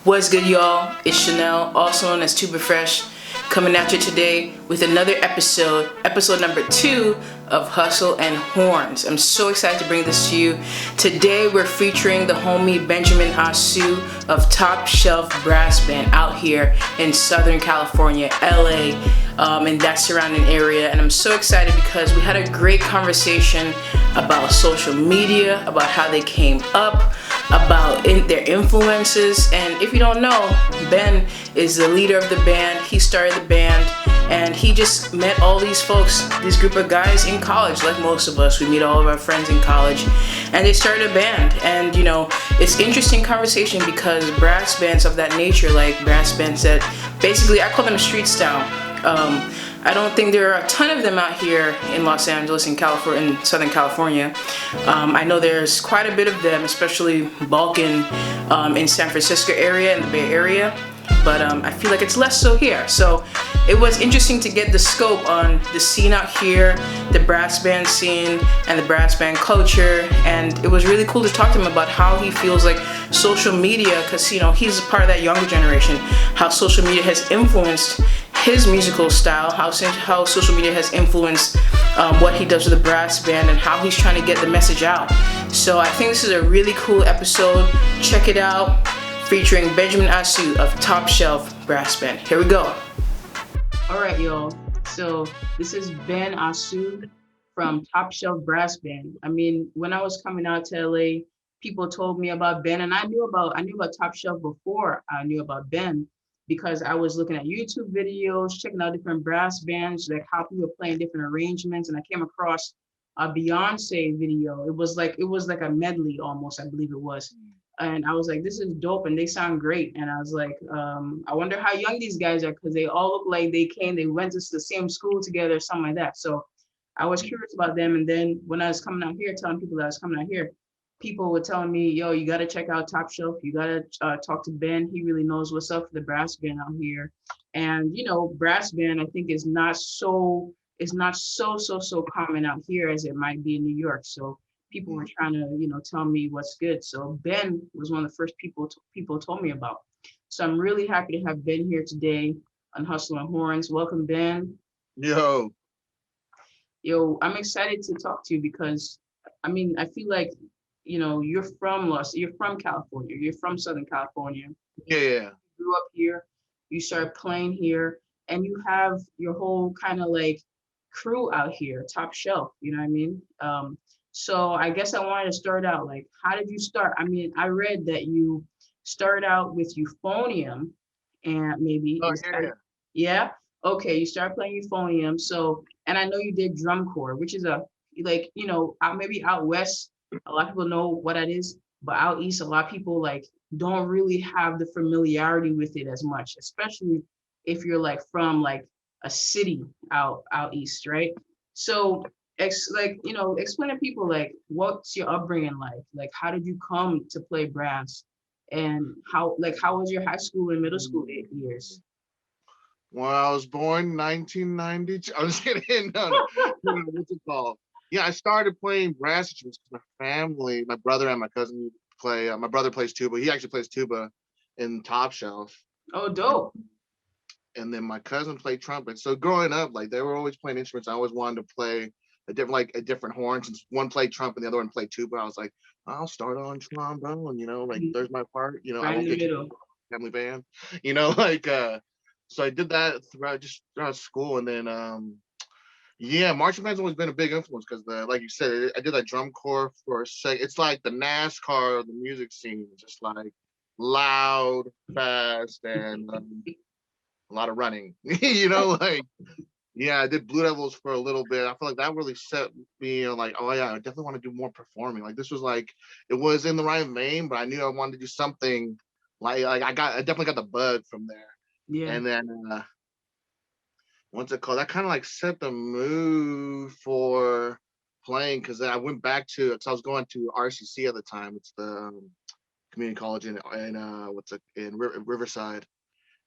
What's good, y'all? It's Chanel, also known as Tuber Fresh, coming at you today with another episode number 2 of Hustle and Horns. I'm so excited to bring this to you. Today, we're featuring the homie Benjamin Asu of Top Shelf Brass Band out here in Southern California, LA, and that surrounding area. And I'm so excited because we had a great conversation about social media, about how they came up, about their influences. And if you don't know, Ben is the leader of the band. He started the band and he just met all these folks, this group of guys in college. Like most of us, we meet all of our friends in college, and they started a band. And you know, it's interesting conversation because brass bands of that nature, like brass bands that basically, I call them street style. I don't think there are a ton of them out here in Los Angeles, in California, in Southern California. I know there's quite a bit of them, especially bulk in San Francisco area, in the Bay Area. But I feel like it's less so here. So it was interesting to get the scope on the scene out here, the brass band scene, and the brass band culture. And it was really cool to talk to him about how he feels like social media, because you know he's a part of that younger generation, how social media has influenced his musical style, how social media has influenced what he does with the brass band, and how he's trying to get the message out. So I think this is a really cool episode. Check it out, featuring Benjamin Asu of Top Shelf Brass Band. Here we go. All right, y'all. So this is Ben Asu from Top Shelf Brass Band. I mean, when I was coming out to LA, people told me about Ben, and I knew about Top Shelf before I knew about Ben, because I was looking at YouTube videos, checking out different brass bands, like how people were playing different arrangements, and I came across a Beyonce video. It was like a medley almost, I believe it was. And I was like, this is dope, and they sound great. And I was like, I wonder how young these guys are, because they all look like they went to the same school together, something like that. So I was curious about them. And then when I was coming out here, telling people that I was coming out here, people were telling me, yo, you got to check out Top Shelf. You got to talk to Ben. He really knows what's up for the brass band out here. And, you know, brass band, I think, is not so common out here as it might be in New York. So people were trying to, you know, tell me what's good. So Ben was one of the first people told me about. So I'm really happy to have Ben here today on Hustle and Horns. Welcome, Ben. Yo, I'm excited to talk to you because, I mean, I feel like, you know, you're from California, you're from Southern California. yeah, You grew up here, you started playing here, and you have your whole kind of like crew out here, Top Shelf, you know what I mean? So I guess I wanted to start out like, how did you start? I mean, I read that you started out with euphonium, and maybe oh is that yeah, yeah? Okay, you started playing euphonium. So, and I know you did drum corps, which is a like, you know, maybe out west, a lot of people know what that is, but out east, a lot of people like don't really have the familiarity with it as much, especially if you're like from like a city out east, right? So like, you know, explain to people like what's your upbringing like? Like how did you come to play brass? And how was your high school and middle school years? when I was born 1992. I'm just kidding. No, what's it called? Yeah, I started playing brass instruments because my family, my brother and my cousin play. My brother plays tuba. He actually plays tuba in Top Shelf, Oh, and, dope. and then my cousin played trumpet. So growing up, like they were always playing instruments. I always wanted to play a different horn. Since one played trumpet, and the other one played tuba, I was like, I'll start on trombone. You know, like there's my part. You know, I Right in won't the get middle. family band. You know, like so I did that throughout school, and then yeah, marching band's always been a big influence because the like you said, I did that drum corps for a sec. It's like the NASCAR of the music scene, just like loud, fast, and a lot of running. You know, like yeah, I did Blue Devils for a little bit. I feel like that really set me like, oh yeah, I definitely want to do more performing. Like this was like it was in the right vein, but I knew I wanted to do something like I definitely got the bug from there. Yeah. And then what's it called? That kind of like set the mood for playing because I went back to because I was going to RCC at the time. It's the community college in Riverside,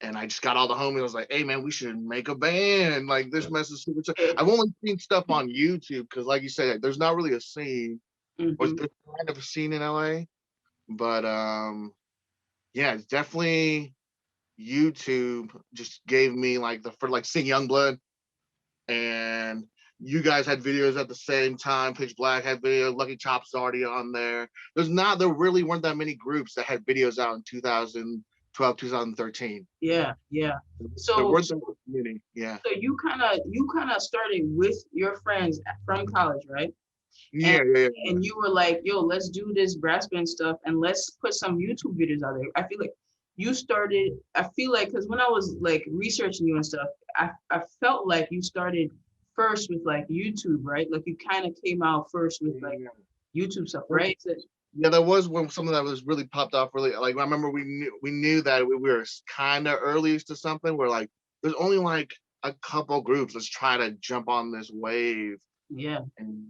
and I just got all the homies. I was like, "Hey man, we should make a band. Like this mess is super." I've only seen stuff on YouTube because, like you said, there's not really a scene, or Hmm. there's kind of a scene in LA, but yeah, it's definitely YouTube just gave me like the for like seeing Youngblood, and you guys had videos at the same time. Pitch Black had videos. Lucky Chop's already on there. There really weren't that many groups that had videos out in 2012, 2013. Yeah, yeah. There So weren't that many. Yeah. so you kind of started with your friends from college, right? And Yeah, yeah, yeah. and you were like, yo, let's do this brass band stuff and let's put some YouTube videos out there. I feel like you started, I feel like, because when I was like researching you and stuff, I felt like you started first with like YouTube, right? Like you kind of came out first with like Yeah. YouTube stuff, right? So, Yeah, there was one something that was really popped off really like I remember we knew that we were kind of early to something where like there's only like a couple groups. Let's try to jump on this wave. yeah. And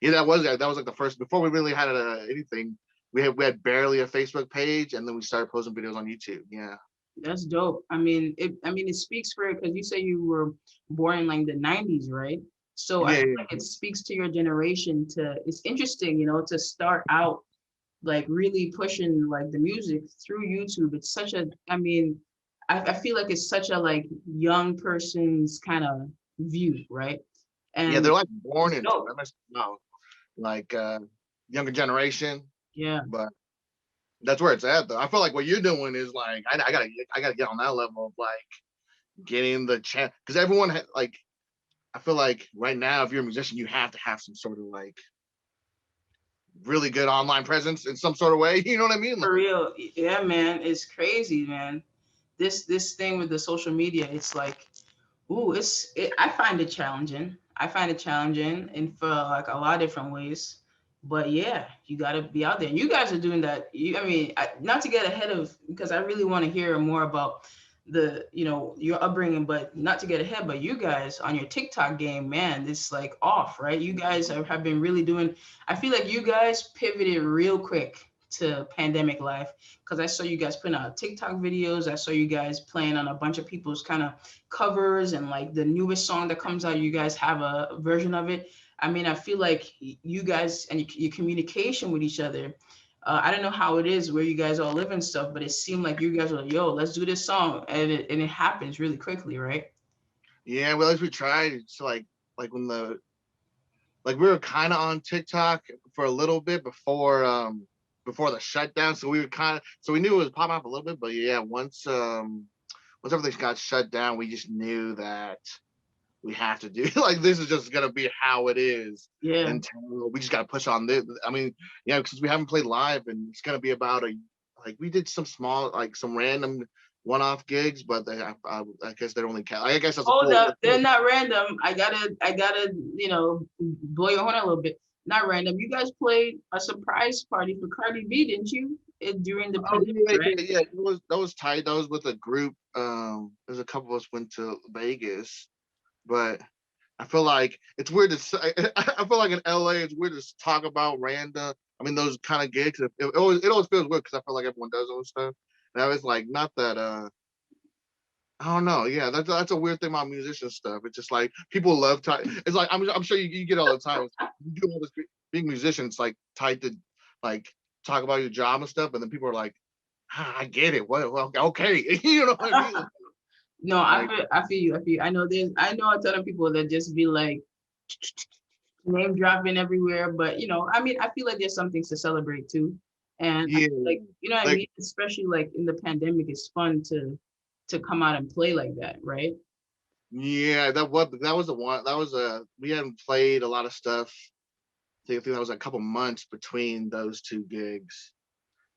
yeah, that was like the first before we really had anything. We had barely a Facebook page, and then we started posting videos on YouTube. Yeah, That's dope. I mean, it speaks for it because you say you were born in like the 90s, right? So I yeah, feel yeah, like it speaks to your generation it's interesting, to start out like really pushing like the music through YouTube. It's such a, I feel like it's such a like young person's kind of view, right? yeah. And They're like born it's into it. dope. I must know, like younger generation, Yeah. but that's where it's at. Though I feel like what you're doing is like I gotta get on that level of like getting the chance because everyone like I feel like right now if you're a musician you have to have some sort of like really good online presence in some sort of way. You know what I mean? Like, For real. Yeah, man. It's crazy, man. This thing with the social media, it's like, ooh, I find it challenging. I find it challenging in for like a lot of different ways. But yeah, you got to be out there. And you guys are doing that. Not to get ahead of, because I really want to hear more about your upbringing, but not to get ahead, but you guys on your TikTok game, man, it's like off, right? You guys have been really doing, I feel like you guys pivoted real quick to pandemic life because I saw you guys putting out TikTok videos. I saw you guys playing on a bunch of people's kind of covers and like the newest song that comes out, you guys have a version of it. I mean, I feel like you guys and your communication with each other. I don't know how it is where you guys all live and stuff, but it seemed like you guys were like, "Yo, let's do this song," and it happens really quickly, right? yeah, well, at least we tried. It's like when the like we were kind of on TikTok for a little bit before the shutdown, so we were kind of so we knew it was popping up a little bit, but yeah, once everything got shut down, we just knew that we have to do like this is just gonna be how it is Yeah. until we just gotta push on this. I mean, yeah, because we haven't played live, and it's gonna be about a like we did some small like some random one-off gigs, but I guess they're only I guess that's a Hold cool. up, they're not random. I gotta, blow your horn a little bit. Not random. You guys played a surprise party for CardiB, didn't you? During the Oh pandemic, yeah, right? yeah, yeah. That was tight. That was with a group. There's a couple of us went to Vegas, but I feel like it's weird to say. I feel like in LA, it's weird to talk about random. I mean, those kind of gigs. It always feels weird because I feel like everyone does those stuff. Now it's like not that. I don't know. Yeah, that's a weird thing about musician stuff. It's just like people love talk. It's like I'm sure you get all the time. You do all this being musician. It's like tight to like talk about your job and stuff, and then people are like, I get it. Well, okay, you know what I mean? No, I Like, feel, I feel you. I feel you. I know a ton of people that just be like name dropping everywhere, but I feel like there's some things to celebrate too. And I yeah, feel like, what I like mean, especially like in the pandemic, it's fun to come out and play like that, right? yeah. That was the one. That was we hadn't played a lot of stuff. I think that was a couple months between those two gigs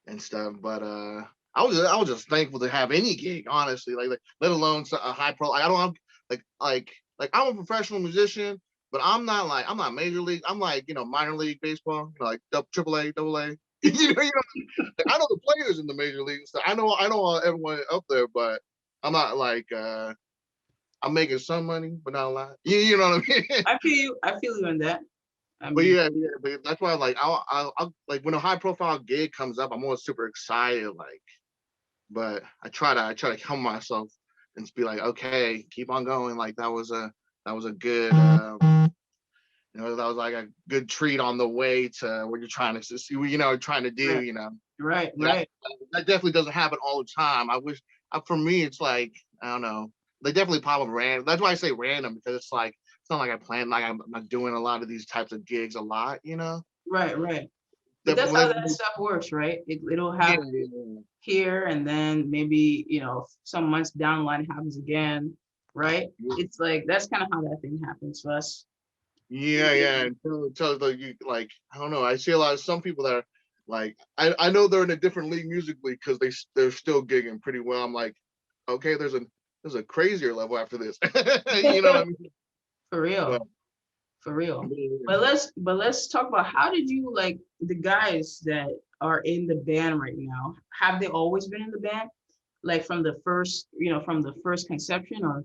and stuff. But I was just thankful to have any gig, honestly. Like let alone a high pro. Like, I don't have like I'm a professional musician, but I'm not major league. I'm like minor league baseball, like triple A, double A. Like, I know the players in the major leagues. So I know everyone up there, but I'm not like I'm making some money, but not a lot. You know what I mean? I feel you. I feel you on that. I But mean, yeah, yeah, but that's why like I'll like when a high profile gig comes up, I'm always super excited. Like, but I try to calm myself and just be like, okay, keep on going. Like that was a good that was like a good treat on the way to what you're trying to trying to do. right. Right, That, right. that definitely doesn't happen all the time. I wish, for me, it's like, I don't know. They definitely pop up random. That's why I say random, because it's like, it's not like I plan, like I'm not doing a lot of these types of gigs a lot, you know? Right, right. But that's how Definitely, that stuff works, right? It'll yeah, happen here, and then maybe, some months down the line it happens again, right? yeah. It's like that's kind of how that thing happens to us. Yeah, yeah. Until like you like, I don't know. I see a lot of some people that are like, I know they're in a different league musically because they're still gigging pretty well. I'm like, okay, there's a crazier level after this. You know what I mean? For But real, for real. yeah, But let's talk about how did you like the guys that are in the band right now? Have they always been in the band? Like from the first conception, or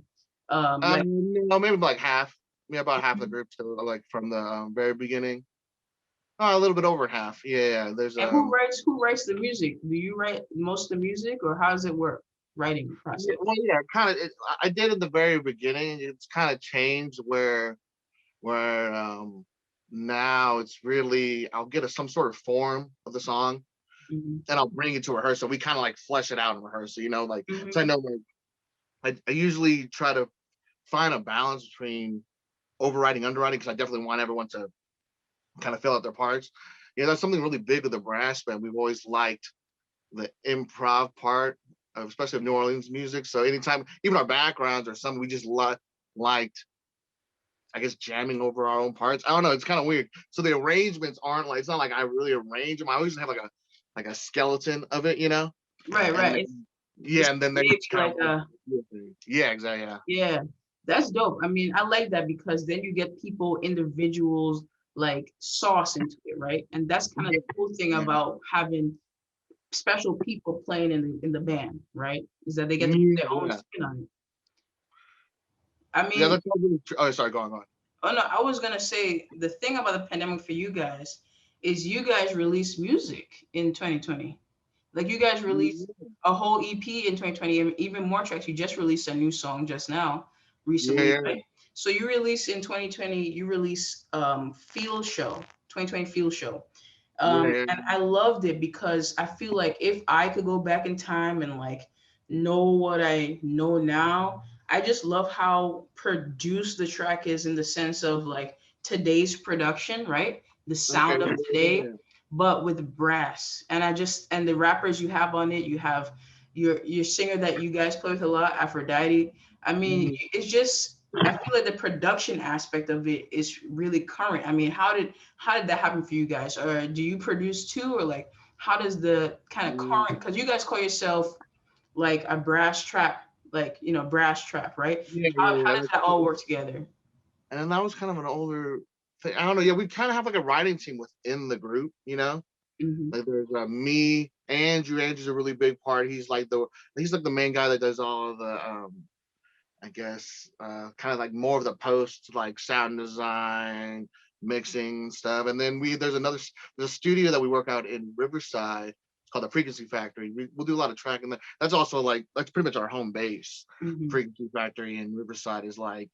like no, maybe like half. Yeah, about half the group. So like from the very beginning. Oh, a little bit over half. Yeah, yeah. There's and who writes the music? Do you write most of the music, or how does it work? Writing yeah, process. well, yeah, kind of. I did in the very beginning. It's kind of changed where now it's really, I'll get some sort of form of the song Hmm. and I'll bring it to rehearsal. We kind of like flesh it out in rehearsal, like, so I Hmm. know, like I usually try to find a balance between overriding, underwriting, because I definitely want everyone to kind of fill out their parts. That's something really big with the brass band. We've always liked the improv part, especially of New Orleans music. So anytime, even our backgrounds or something, we just liked, I guess, jamming over our own parts. I don't know. It's kind of weird. So the arrangements aren't like, it's not like I really arrange them. I always have like a skeleton of it. Right, And right. then, It's yeah, and then they create just kind like of a yeah, exactly, yeah. Yeah, that's dope. I mean, I like that because then you get people, individuals, like sauce into it, right? And that's kind of Yeah, the cool thing yeah. about having special people playing in the band, right? Is that they get to put Yeah, their own yeah. spin on it. I Yeah, mean, that's all really oh, sorry, go on. oh no, I was gonna say the thing about the pandemic for you guys is you guys released music in 2020. Like you guys released a whole EP in 2020, and even more tracks. You just released a new song just now, Yeah, recently, yeah, right? So you released in 2020, you released Field Show, 2020 Field Show. yeah, yeah. And I loved it because I feel like if I could go back in time and like know what I know now, I just love how produced the track is in the sense of like today's production, right? The Okay, sound of today, yeah, but with brass. And and the rappers you have on it, you have your singer that you guys play with a lot, Aphrodite. I mean, yeah. it's just I feel like the production aspect of it is really current. I mean, how did that happen for you guys? Or do you produce too, or like how does the kind of Mhm. current? Because you guys call yourself like a brass trap, like brass trap, right? Yeah, How yeah, does that all work together? and then that was kind of an older thing. I don't know. Yeah, we kind of have like a writing team within the group. Hmm. Like there's me, Andrew. Andrew's a really big part. He's like the main guy that does all the I guess kind of like more of the post like sound design, mixing stuff. And then there's a studio that we work out in Riverside. It's called the Frequency Factory. We'll do a lot of tracking there. That's also like that's pretty much our home base. Hmm. Frequency Factory in Riverside is like,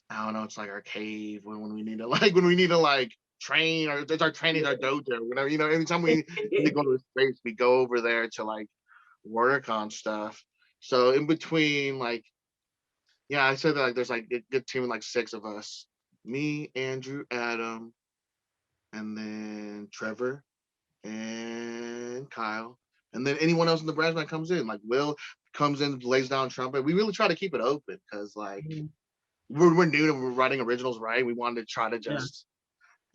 I don't know, it's like our cave when we need to like train, or it's our training, our dojo, whatever. Anytime we need to go to a space, we go over there to like work on stuff. So in between, like, yeah, I said that like there's like a good team of like six of us. Me, Andrew, Adam, and then Trevor and Kyle. And then anyone else in the brass band comes in. Like Will comes in, lays down trumpet. We really try to keep it open because like we're new and we're writing originals, right? We wanted to try to Yeah. just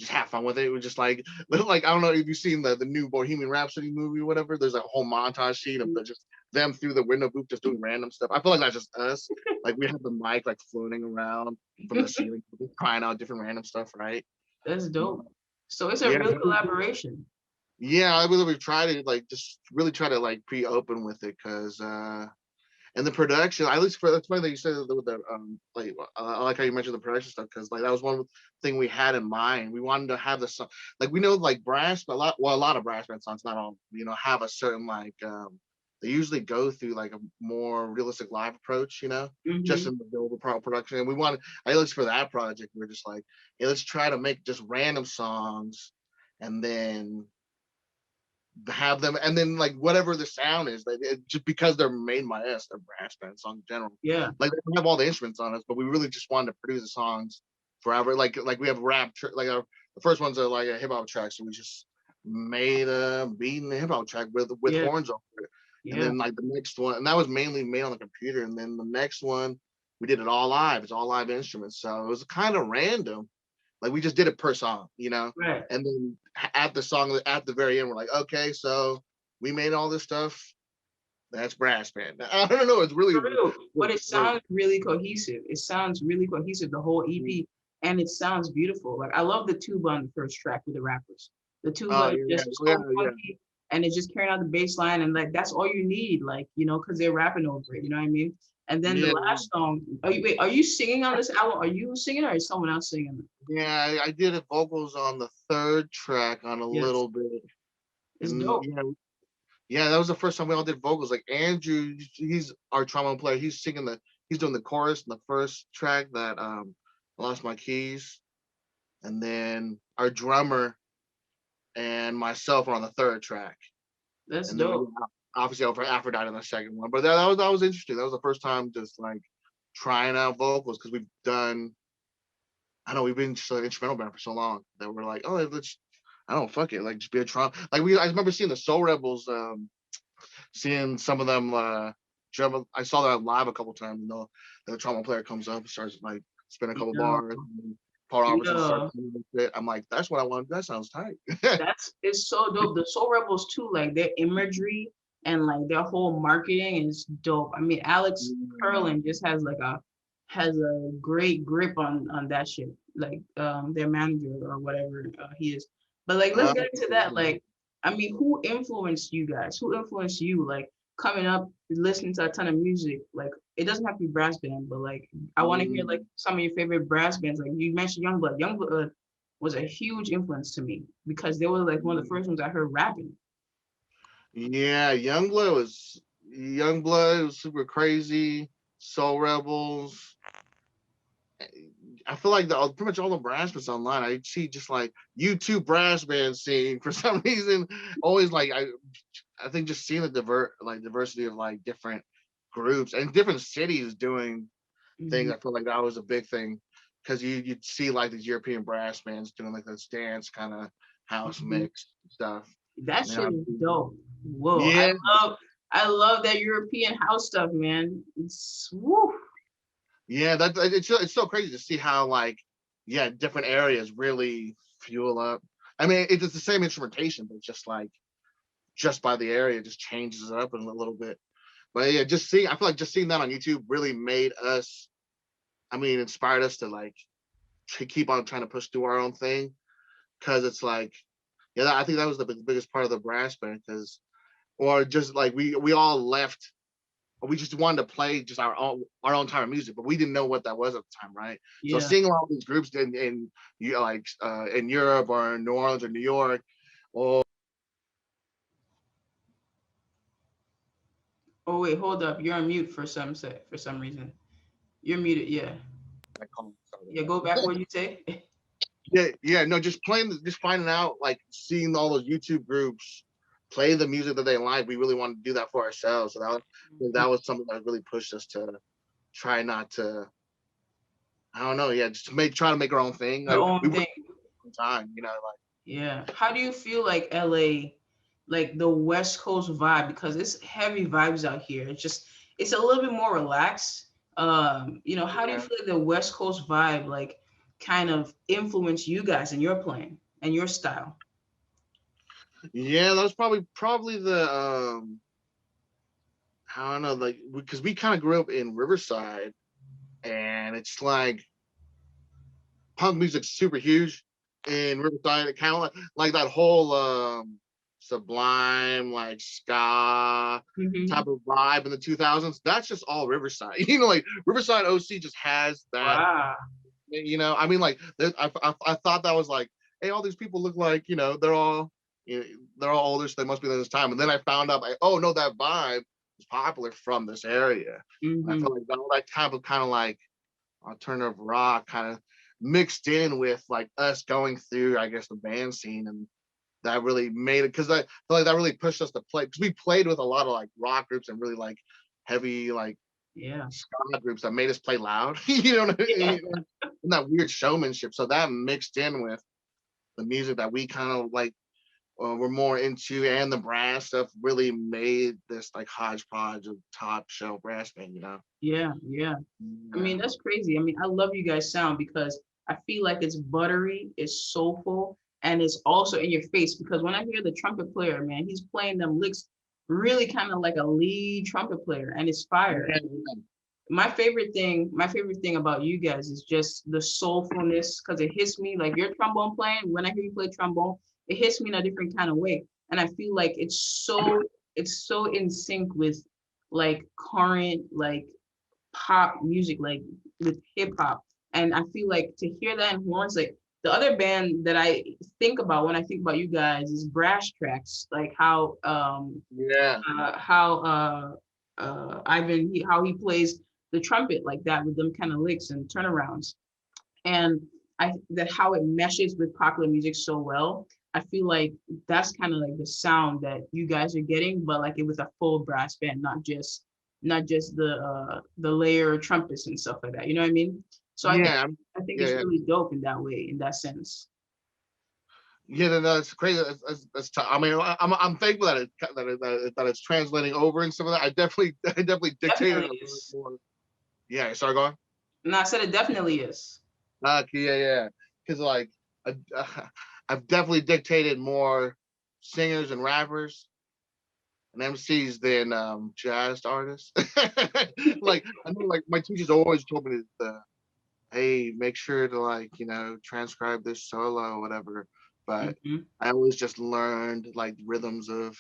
have fun with it. We're just like I don't know if you've seen the new Bohemian Rhapsody movie or whatever. There's a whole montage scene of just them through the window booth just doing random stuff. I feel like that's just us. Like we have the mic like floating around from the ceiling, just crying out different random stuff, right? That's dope. So it's a Yeah, real collaboration. yeah. I really try to like just really try to like be open with it because and the production, at least for that's funny that you said with the like I like how you mentioned the production stuff because like that was one thing we had in mind. We wanted to have the song, like we know like brass, but a lot of brass band songs, not all, have a certain like they usually go through like a more realistic live approach, just Hmm. in the overall production. And we wanted, at least for that project, we're just like, hey, let's try to make just random songs, and then have them, and then like whatever the sound is, like just because they're made by us, they're brass band songs in general. Yeah. Like they don't have all the instruments on us, but we really just wanted to produce the songs forever. Like we have rap, like the first ones are like a hip hop track, so we just made a beat in the hip hop track with Yeah. horns over it. And Yeah. then like the next one, and that was mainly made on the computer. And then the next one, we did it all live. It's all live instruments, so it was kind of random. Like we just did it per song, Right. And then at the very end, we're like, okay, so we made all this stuff. That's brass band. I don't know. It's really, For real. But it really sounds really cohesive. It sounds really cohesive, the whole EP. And it sounds beautiful. Like I love the tuba on the first track with the rappers. The tuba oh is yeah, just yeah, so yeah. funky and it's just carrying out the bass line and like that's all you need, like, because they're rapping over it, you know what I mean? And then the Yeah, last song, are you singing on this album? Are you singing or is someone else singing? yeah. I did the vocals on the third track on a Yes. little bit, It's and dope. yeah, that was the first time we all did vocals. Like Andrew, he's our trombone player. He's doing the chorus in the first track that I lost my keys, and then our drummer and myself are on the third track. That's And then we dope. obviously over Aphrodite in the second one. But that was interesting. That was the first time just like trying out vocals because I know we've been just an instrumental band for so long that we're like, oh, let's I don't fuck it, like just be a drum. Like I remember seeing the Soul Rebels, seeing some of them drum. I saw that live a couple times. The trombone player comes up and starts like spinning a couple Yeah. bars. And Paul Robertson Yeah. starts singing a bit. I'm like, that's what I want. That sounds tight. It's so dope. The Soul Rebels too, like their imagery and like their whole marketing is dope. I mean, Alex Perlin just has a great grip on that shit. Like their manager or whatever he is. But like, let's Uh, get into that. Like, I mean, who influenced you guys? Who influenced you? Like coming up, listening to a ton of music. Like, it doesn't have to be brass band, but like, I want to hear like some of your favorite brass bands. Like you mentioned Youngblood. Youngblood was a huge influence to me because they were like one of the first ones I heard rapping. yeah, Youngblood was super crazy. Soul Rebels. I feel like pretty much all the brass bands online. I see just like YouTube brass band scene for some reason. Always like I think just seeing the diversity of like different groups and different cities doing things. Mhm. I feel like that was a big thing because you'd see like these European brass bands doing like this dance kind of house Mhm. mix stuff. That And then shit is dope. Whoa, yeah, I love that European house stuff, man. It's woo. yeah, it's so crazy to see how like different areas really fuel up. I mean, it's the same instrumentation, but just like just by the area, just changes it up a little bit. But yeah, I feel like just seeing that on YouTube really made us. I mean, inspired us to like to keep on trying to push through our own thing because it's like, yeah, I think that was the biggest part of the brass band because, or just like we all left we just wanted to play just our own type of music, but we didn't know what that was at the time, right? So Yeah. seeing all these groups in like in Europe or in New Orleans or New York, or Oh wait, hold up. You're on mute for some reason. You're muted. Yeah. Yeah. Go back. What you say? yeah, no, just finding out, like seeing all those YouTube groups play the music that they like. We really wanted to do that for ourselves. So that was something that really pushed us to try not to. I don't know, yeah, just try to make our own thing. Your We own worked thing. time, like. Yeah. How do you feel like LA, like the West Coast vibe? Because it's heavy vibes out here. It's a little bit more relaxed. How do you Yeah. feel like the West Coast vibe, like, kind of influence you guys in your playing and your style? Yeah, that was probably the I don't know, like because we kind of grew up in Riverside, and it's like punk music's super huge in Riverside. It kind of like that whole Sublime, like ska Hmm. type of vibe in the 2000s. That's just all Riverside. Like Riverside OC just has that. Wow. I mean, like I thought that was like, hey, all these people look like they're all older, so they must be in this time. And then I found out, like, oh no, that vibe is popular from this area. And I Hmm. feel like all that kind of like alternative rock kind of mixed in with like us going through, I guess, the band scene, and that really made it, because I feel like that really pushed us to play, because we played with a lot of like rock groups and really like heavy like Yeah. ska groups that made us play loud. You know what I Yeah. mean? And that weird showmanship. So that mixed in with the music that we kind of like were more into, and the brass stuff really made this like hodgepodge of top shelf brass band. You know? Yeah. Yeah. I Yeah. mean, that's crazy. I mean, I love you guys' sound because I feel like it's buttery, it's soulful, and it's also in your face. Because when I hear the trumpet player, man, he's playing them licks really kind of like a lead trumpet player, and it's fire. Yeah. My favorite thing about you guys is just the soulfulness, because it hits me like your trombone playing. When I hear you play trombone, it hits me in a different kind of way, and I feel like it's so in sync with like current like pop music, like with hip hop. And I feel like to hear that in horns, like the other band that I think about when I think about you guys is Brass Tracks, like Yeah. Ivan, how he plays the trumpet like that with them kind of licks and turnarounds, and I that how it meshes with popular music so well. I feel like that's kind of like the sound that you guys are getting, but like it with a full brass band, not just the layer trumpets and stuff like that. You know what I mean? So Yeah. I think Yeah. it's Yeah. really dope in that way, in that sense. Yeah, no, it's crazy. That's tough. I mean, I'm thankful that that it's translating over and some of that. I definitely dictated Definitely a little is. more. Yeah, sorry, go on. No, I said it definitely is. Yeah, yeah. Because like I, I've definitely dictated more singers and rappers and MCs than jazz artists. Like I know, like my teachers always told me that, hey, make sure to like transcribe this solo or whatever. But Hmm. I always just learned like rhythms of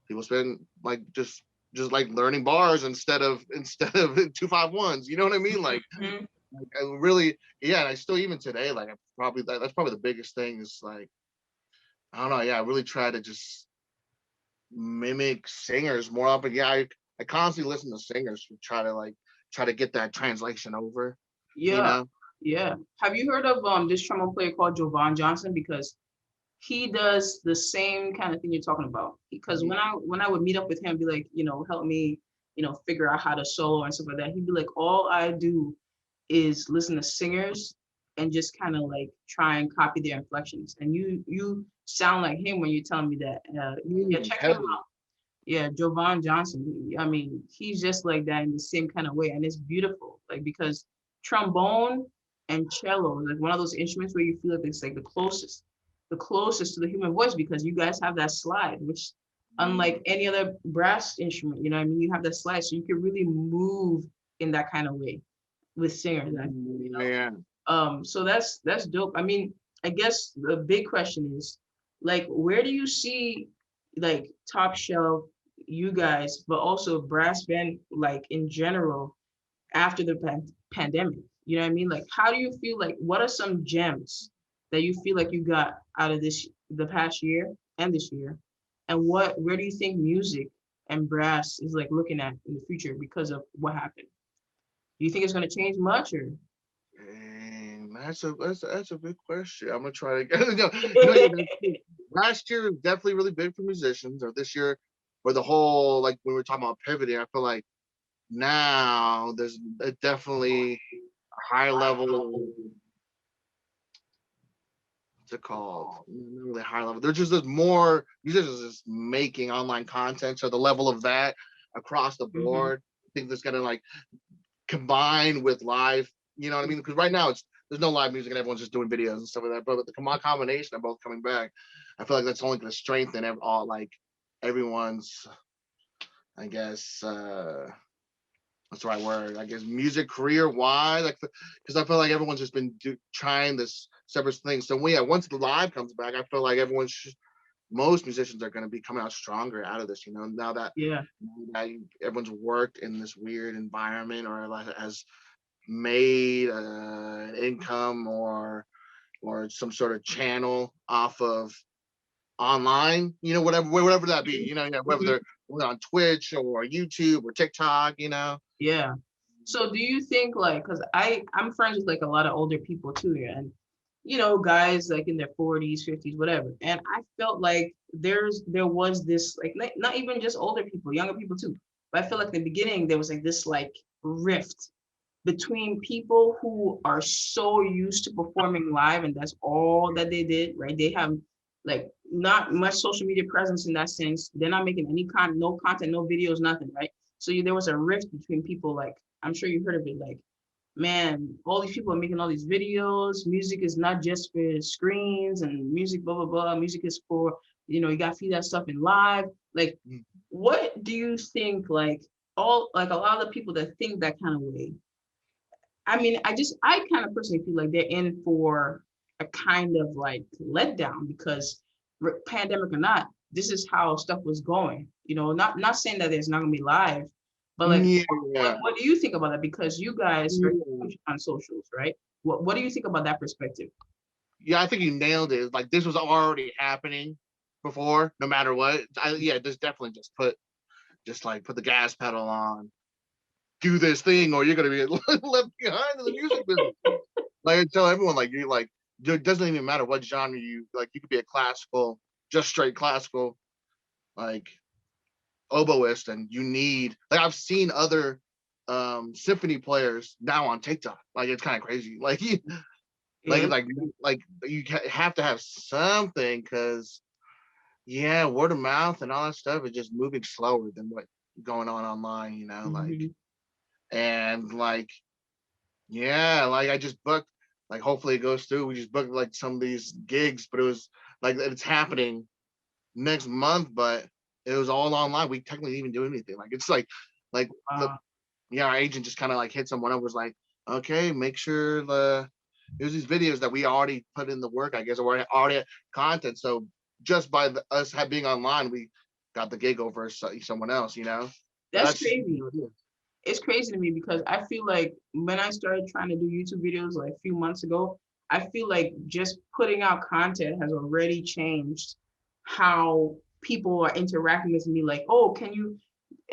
people spend like just like learning bars instead of 2 5 1s. You know what I mean? Hmm. Like I really, yeah. And I still, even today, like I probably that's probably the biggest thing is like I don't know. Yeah, I really try to just mimic singers more often. Yeah, I constantly listen to singers to try to get that translation over. You Yeah, know? yeah. Have you heard of this trombone player called Jovan Johnson? Because he does the same kind of thing you're talking about. Because when I would meet up with him, be like, help me, figure out how to solo and stuff like that. He'd be like, all I do is listen to singers and just kind of like try and copy their inflections. And you sound like him when you're telling me that. Yeah, check him Heavily. out. Yeah, Jovan Johnson. I mean, he's just like that in the same kind of way, and it's beautiful. Like because trombone and cello is like one of those instruments where you feel like it's like the closest to the human voice because you guys have that slide, which unlike any other brass instrument, I mean, you have that slide, so you can really move in that kind of way with singers. Yeah. So that's dope. I mean, I guess the big question is like, where do you see like top shelf you guys, but also brass band like in general after the pandemic? You know what I mean? Like, how do you feel like? What are some gems that you feel like you got out of the past year and this year? And where do you think music and brass is like looking at in the future because of what happened? Do you think it's going to change much or? And that's a big question. I'm gonna try to get yeah, last year was definitely really big for musicians, or this year for the whole, like when we were talking about pivoting, I feel like now there's definitely a high level, what's it called? Not really high level. There's more musicians just making online content. So the level of that across the Hmm. board, I think that's gonna like combine with live. You know what I mean? Because right now there's no live music and everyone's just doing videos and stuff like that. But with the combination of both coming back, I feel like that's only going to strengthen all like everyone's, I guess, what's the right word? I guess music career wise, like because I feel like everyone's just been trying this separate thing. So once the live comes back, I feel like most musicians are going to be coming out stronger out of this. Yeah. Now everyone's worked in this weird environment or like has made an income or some sort of channel off of online, whatever that be, whether Mhm. they're on Twitch or YouTube or TikTok. Yeah. So do you think like, cause I'm friends with like a lot of older people too, yeah, and you know, guys like in their 40s, 50s, whatever. And I felt like there was this like not even just older people, younger people too. But I feel like in the beginning there was like this like rift between people who are so used to performing live and that's all that they did, right? They have like not much social media presence in that sense. They're not making any no content, no videos, nothing, right? So there was a rift between people like, I'm sure you heard of it, like, man, all these people are making all these videos. Music is not just for screens and music, blah, blah, blah. Music is for, you know, you got to feed that stuff in live. Like, what do you think, like, like a lot of the people that think that kind of way, I mean, I kind of personally feel like they're in for a kind of like letdown because pandemic or not, this is how stuff was going. You know, not saying that there's not gonna be live, but like, Yeah. what do you think about that? Because you guys are Yeah. on socials, right? What do you think about that perspective? Yeah, I think you nailed it. Like this was already happening before, no matter what. Yeah, this definitely just like put the gas pedal on, do this thing, or you're gonna be left behind in the music business. Like I tell everyone, like you like it doesn't even matter what genre you like. You could be a classical, just straight classical, like oboist, and you need like I've seen other symphony players now on TikTok. Like it's kind of crazy. Like Yeah, like you have to have something because yeah, word of mouth and all that stuff is just moving slower than what going on online, you know, like mhm. and like yeah, like I just booked like hopefully it goes through. We just booked like some of these gigs, but it was like it's happening next month, but it was all online. We technically didn't even do anything. Like it's like the yeah, our agent just kind of like hit someone up was like, okay, make sure there's these videos that we already put in the work, I guess, or already had content. So just by us being online, we got the gig over someone else, you know. But That's that's just crazy. It's crazy to me because I feel like when I started trying to do YouTube videos like a few months ago, I feel like just putting out content has already changed how people are interacting with me. Like, oh, can you?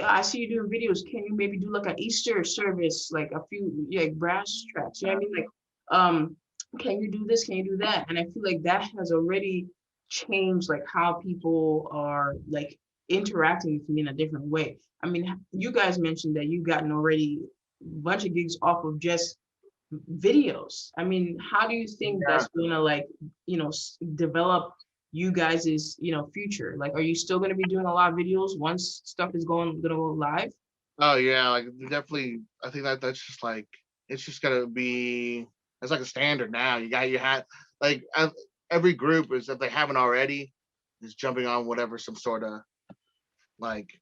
I see you doing videos. Can you maybe do like an Easter service, like a few like brass tracks? You know what I mean? Like, can you do this? Can you do that? And I feel like that has already changed like how people are like interacting with me in a different way. I mean, you guys mentioned that you've gotten already a bunch of gigs off of just videos. I mean, how do you think yeah. that's gonna like, you know, develop you guys's, you know, future? Like, are you still gonna be doing a lot of videos once stuff is gonna go live? Oh yeah, like definitely. I think that's just like it's just gonna be. It's like a standard now. You had like every group is if they haven't already is jumping on whatever some sort of like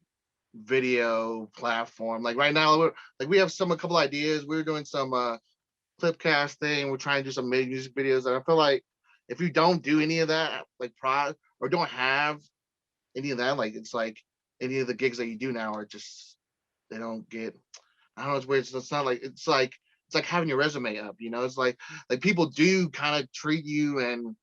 video platform. Like right now, like we have a couple ideas. We're doing some clipcast thing. We're trying to do some music videos, and I feel like if you don't do any of that, like or don't have any of that, like it's like any of the gigs that you do now are just they don't get. I don't know. It's weird. It's not like it's like having your resume up. You know, it's like people do kind of treat you and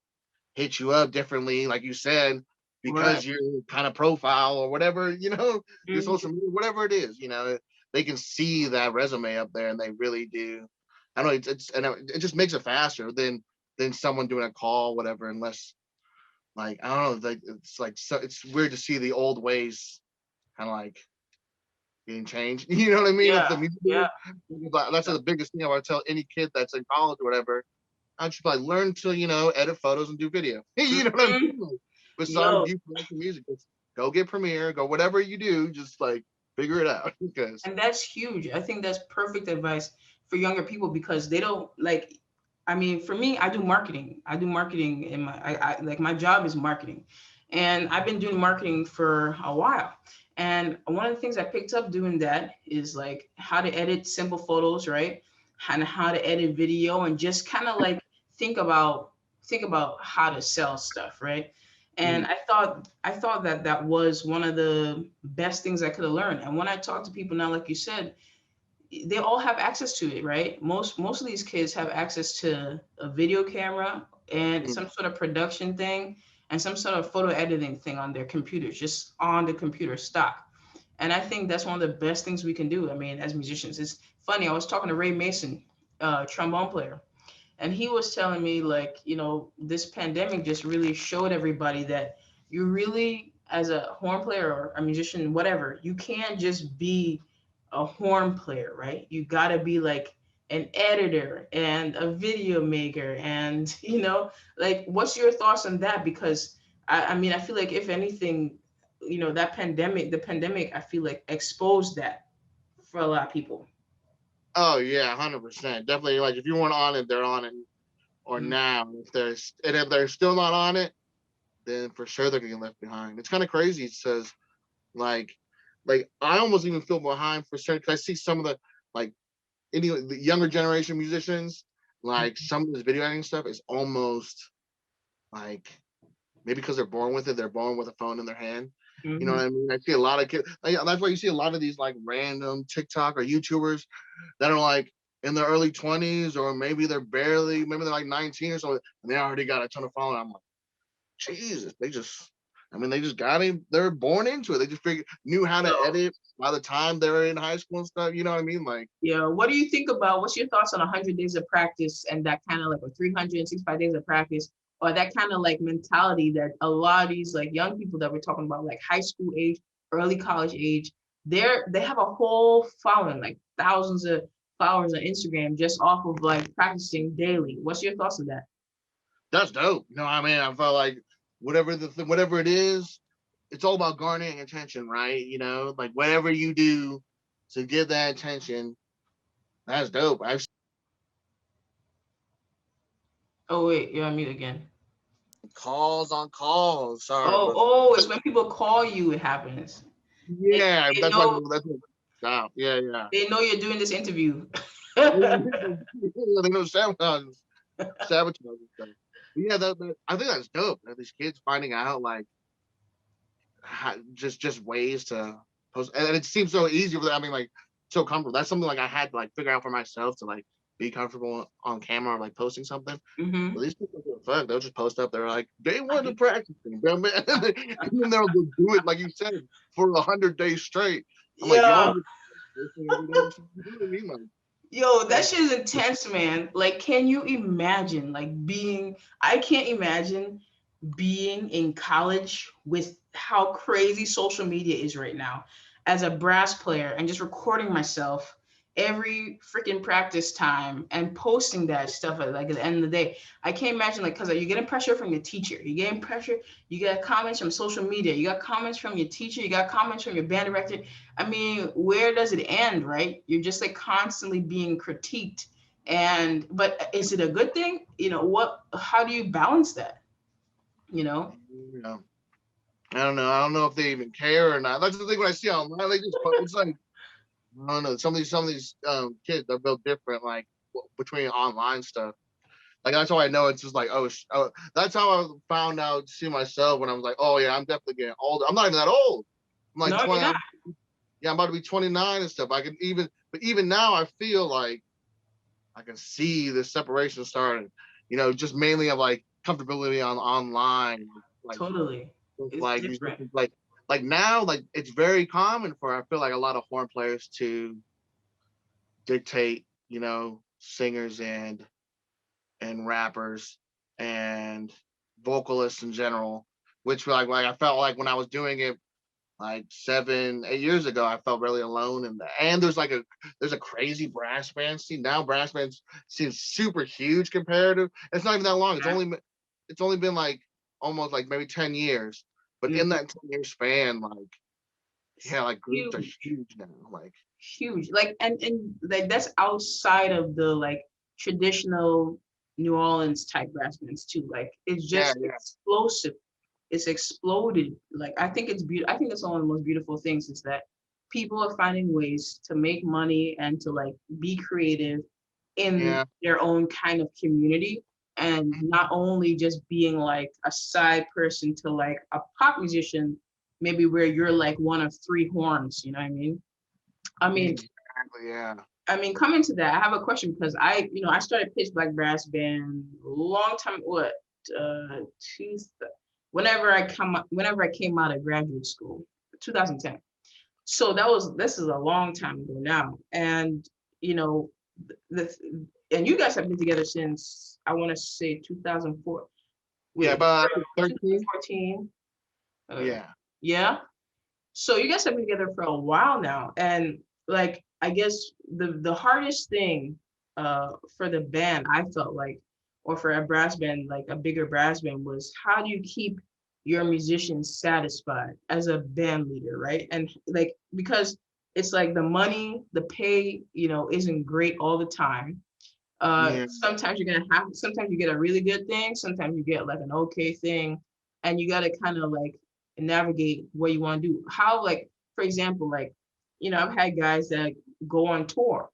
hit you up differently, like you said, Right. because your kind of profile or whatever, you know, your Mhm. social media, whatever it is, you know, they can see that resume up there and they really do. I don't know, it's and it just makes it faster than someone doing a call, whatever, unless like I don't know, like it's like so it's weird to see the old ways kind of like being changed. You know what I mean? Of the Yeah, music. yeah. That's the biggest thing I would tell any kid that's in college or whatever. I should probably learn to, you know, edit photos and do video. You know what I Mhm. mean? Like, besides Yo, you playing some music, just go get Premiere, go whatever you do, just like figure it out. Because and that's huge. I think that's perfect advice for younger people because they don't like. I mean, for me, I do marketing. I do marketing in I like my job is marketing, and I've been doing marketing for a while. And one of the things I picked up doing that is like how to edit simple photos, right? And how to edit video, and just kind of like think about think about how to sell stuff, right? And mm, I thought that that was one of the best things I could have learned. And when I talk to people now, like you said, they all have access to it, right? Most of these kids have access to a video camera and mm, some sort of production thing and some sort of photo editing thing on their computers, just on the computer stock. And I think that's one of the best things we can do. I mean, as musicians, it's funny. I was talking to Ray Mason, trombone player, And he was telling me, like, this pandemic just really showed everybody that you really, as a horn player or a musician, whatever, you can't just be a horn player, right? You got to be like an editor and a video maker. And, like, what's your thoughts on that? Because I mean, I feel like if anything, the pandemic, I feel like exposed that for a lot of people. Oh yeah, 100%. Definitely. Like if you weren't on it, they're on it. Or Mhm. now, if they're still not on it, then for sure they're getting left behind. It's kind of crazy. It says like I almost even feel behind for certain because I see some of the like any the younger generation musicians, like some of this video editing stuff is almost like maybe because they're born with it, they're born with a phone in their hand. You know what Mhm. I mean? I see a lot of kids. Like, that's why you see a lot of these like random TikTok or YouTubers that are like in their early 20s, or maybe they're like 19 or so, and they already got a ton of following. I'm like, Jesus, they just got it. They're born into it. They just knew how to So, edit by the time they're in high school and stuff. You know what I mean? Like, yeah, what do you think about, what's your thoughts on 100 days of practice and that kind of like, or 365 days of practice, or that kind of like mentality that a lot of these like young people that we're talking about, like high school age, early college age, they have a whole following, like thousands of followers on Instagram just off of like practicing daily. What's your thoughts on that? that's dope. You know what I mean? I felt like whatever it is, it's all about garnering attention, right? You know, like whatever you do to get that attention, that's dope. I've Oh wait, you're on mute again. seen calls on calls. Sorry, Oh, but oh, it's when people call you, it happens. They, yeah, they know that's what. Wow. Yeah, yeah. they know you're doing this interview. They know sabotage and stuff. But yeah, I think that's dope. That these kids finding out like just ways to post, and it seems so easy for them. I mean, like so comfortable. That's something like I had to like figure out for myself to like be comfortable on camera or like posting something. But Hmm. these people give a fuck. They'll just post up. They're like, day one of practicing, and then they'll just do it like you said for 100 days straight. I'm like, y'all Yo, just posting every day. You know what I mean? Like, yo, that like shit is intense, man. Like, can you imagine, like, I can't imagine being in college with how crazy social media is right now as a brass player and just recording myself every freaking practice time and posting that stuff at like at the end of the day. I can't imagine, like, because you're getting pressure from your teacher, you're getting pressure, you get comments from social media, you got comments from your teacher, you got comments from your band director. I mean, where does it end, right? You're just like constantly being critiqued. And but is it a good thing? How do you balance that? You know? you know, I don't know. I don't know if they even care or not. That's the thing when I see online. They just it's like I don't know. Some of these kids are built different. Like between online stuff. Like that's how I know it's just like oh, that's how I found out see myself when I was like oh yeah I'm definitely getting older. I'm not even that old. I'm like No, you're 20. not. Yeah, I'm about to be 29 and stuff. But even now I feel like I can see the separation starting. You know, just mainly of like comfortability on online, like Totally. with It's like different. musicians, like now, like it's very common for I feel like a lot of horn players to dictate, you know, singers and rappers and vocalists in general, which like I felt like when I was doing it like 7, 8 years ago, I felt really alone in that. And there's a crazy brass band scene now. Brass bands seem super huge compared to. It's not even that long. It's only been like almost like maybe 10 years. But in Mhm. that 10 year span, like It's yeah, like groups are huge, huge now. Like huge. Like, and like that's outside of the like traditional New Orleans type brass bands too. Like, it's yeah, just yeah, explosive. It's exploded. Like, I think it's beautiful. I think that's one of the most beautiful things is that people are finding ways to make money and to like be creative in yeah. their own kind of community, and not only just being like a side person to like a pop musician, maybe where you're like one of three horns. You know what I mean? I mean, Exactly, yeah. coming to that, I have a question because I started Pitch Black Brass Band a long time. What, two, whenever I came out of graduate school, 2010. So this is a long time ago now, and you know, the and you guys have been together since I want to say 2004. Yeah, Wait, about 13. 2014. Yeah. Yeah. So you guys have been together for a while now, and like I guess the hardest thing for the band I felt like, or for a brass band like a bigger brass band, was how do you keep your musicians satisfied as a band leader, right? And like because it's like the money, the pay, isn't great all the time. Yeah. Sometimes sometimes you get a really good thing, sometimes you get like an okay thing, and you got to kind of like navigate what you want to do. How, like, for example, like, I've had guys that go on tour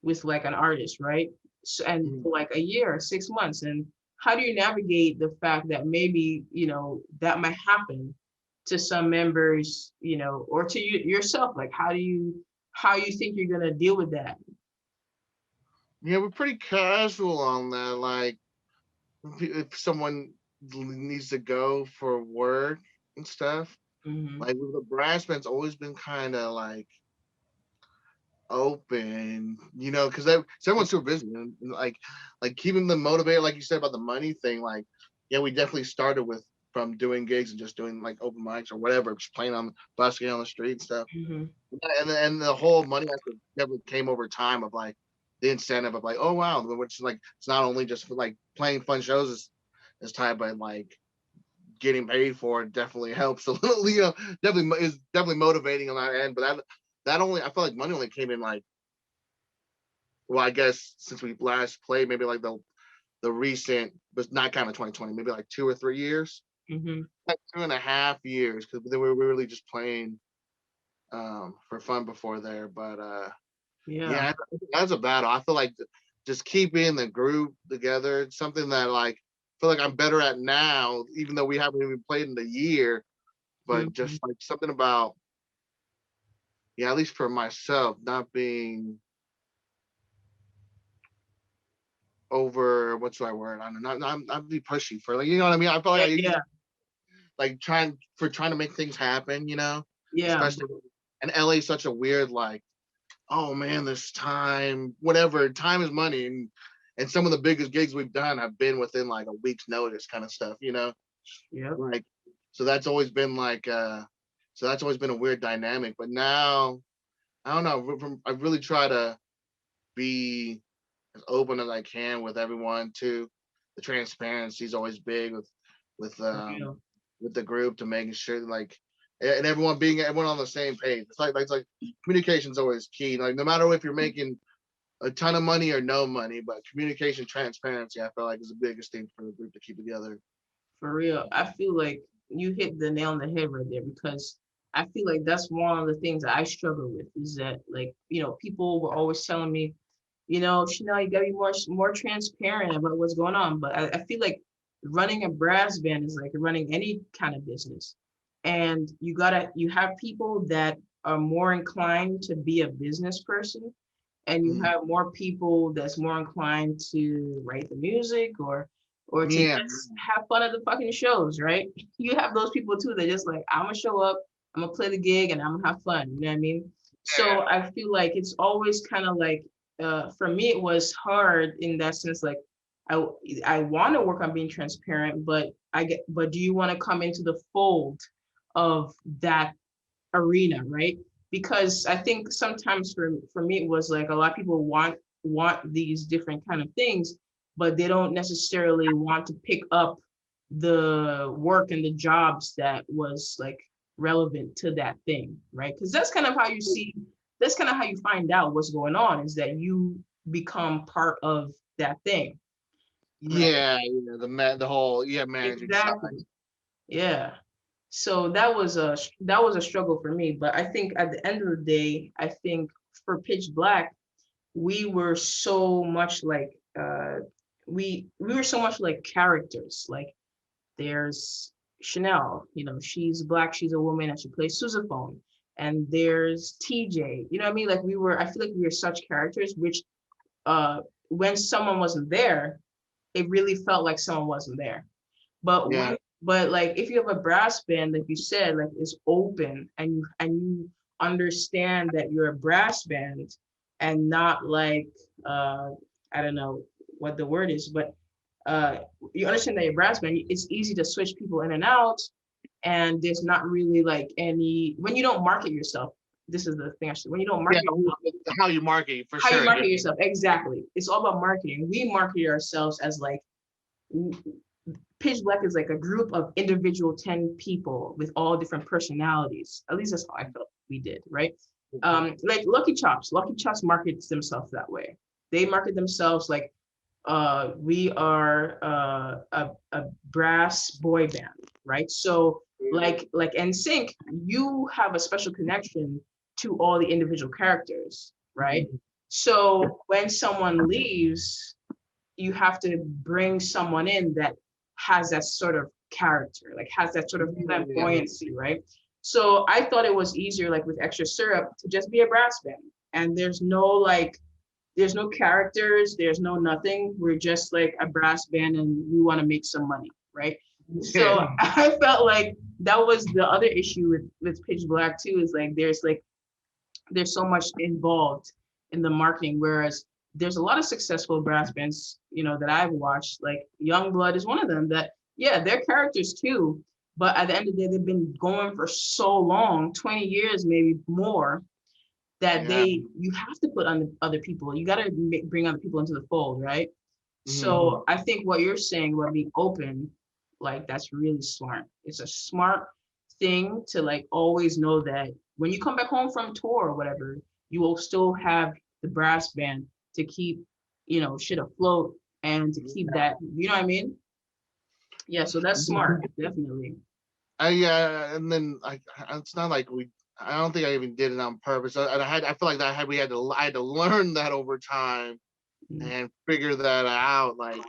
with like an artist, right? So, and Mhm. for like a year or 6 months. And how do you navigate the fact that maybe, that might happen to some members, or to you yourself? Like, how you think you're going to deal with that? Yeah, we're pretty casual on that. Like, if someone needs to go for work and stuff, Hmm. like with the brass band's always been kind of like open, because everyone's super busy and like keeping them motivated, like you said about the money thing. Like, yeah, we definitely started with from doing gigs and just doing like open mics or whatever, just playing on busking on the street and stuff. Hmm. And the whole money aspect definitely came over time of like the incentive of like, oh wow, which is like it's not only just for like playing fun shows is tied, but like getting paid for it definitely helps a little. Definitely is definitely motivating on that end. But that only I feel like money only came in like, well, I guess since we last played, maybe like the recent, but not kind of 2020, maybe like 2 or 3 years, Hmm. like 2.5 years, because we were really just playing for fun before there. But Yeah. yeah, that's a battle. I feel like just keeping the group together. It's something that like I feel like I'm better at now, even though we haven't even played in a year. But Hmm. just like something about, yeah, at least for myself, not being over, what's the right word? I don't know, not be pushy for, like, you know what I mean. I feel like Yeah, I used to yeah, like trying to make things happen, yeah. especially, and LA is such a weird, like, oh man, this time, whatever, time is money, and some of the biggest gigs we've done have been within like a week's notice kind of stuff. Yep. Like, so that's always been like so that's always been a weird dynamic. But now I don't know, I really try to be as open as I can with everyone too. The transparency is always big with For real. with the group, to making sure like, and everyone on the same page. It's like communication is always key. Like, no matter if you're making a ton of money or no money, but communication, transparency, I feel like is the biggest thing for the group to keep together. For real. I feel like you hit the nail on the head right there, because I feel like that's one of the things that I struggle with, is that, like, people were always telling me, Chanel, you gotta be more transparent about what's going on. But I feel like running a brass band is like running any kind of business. And you have people that are more inclined to be a business person, and you Mm. have more people that's more inclined to write the music, or to Yeah, just have fun at the fucking shows, right? You have those people too that just like, I'm gonna show up, I'm gonna play the gig, and I'm gonna have fun. You know what I mean? So I feel like it's always kind of like, for me, it was hard in that sense. Like, I I want to work on being transparent, but do you want to come into the fold of that arena, right? Because I think sometimes for me it was like a lot of people want these different kind of things, but they don't necessarily want to pick up the work and the jobs that was like relevant to that thing, right? Because that's kind of how you find out what's going on, is that you become part of that thing, right? the whole, yeah, managing side. Exactly. Yeah. So that was a struggle for me. But I think at the end of the day, I think for Pitch Black, we were so much like we were so much like characters. Like, there's Chanel, she's black, she's a woman, and she plays sousaphone. And there's TJ, you know what I mean? Like, I feel like we were such characters, which uh when someone wasn't there, it really felt like someone wasn't there. But Yeah, like, if you have a brass band, like you said, like, it's open, and you understand that you're a brass band, and not like I don't know what the word is, but you understand that your brass band, it's easy to switch people in and out, and there's not really like any when you don't market yourself. This is the thing I should when you don't Yeah, market yourself, how you market for how you sure. market yourself exactly. It's all about marketing. We market ourselves as like Pitch Black is like a group of individual 10 people with all different personalities. At least that's how I felt we did, right? Like Lucky Chops. Lucky Chops markets themselves that way. They market themselves like we are a brass boy band, right? So like NSYNC, you have a special connection to all the individual characters, right? So when someone leaves, you have to bring someone in that has that sort of character, like has that sort of flamboyancy, right? So I thought it was easier, like with Extra Syrup, to just be a brass band. And there's no characters, there's no nothing. We're just like a brass band and we want to make some money, right? So I felt like that was the other issue with Pitch Black too, is there's so much involved in the marketing, whereas there's a lot of successful brass bands, that I've watched. Like Youngblood is one of them. That yeah, they're characters too, but at the end of the day, they've been going for so long, 20 years, maybe more, that Yeah. you have to put on other people. You got to bring other people into the fold, right? So I think what you're saying about being open, like that's really smart. It's a smart thing to like always know that when you come back home from tour or whatever, you will still have the brass band to keep, shit afloat and to keep that, you know what I mean? Yeah, so that's smart, definitely. And then it's not like I don't think I even did it on purpose. I feel like I had to learn that over time and figure that out. Like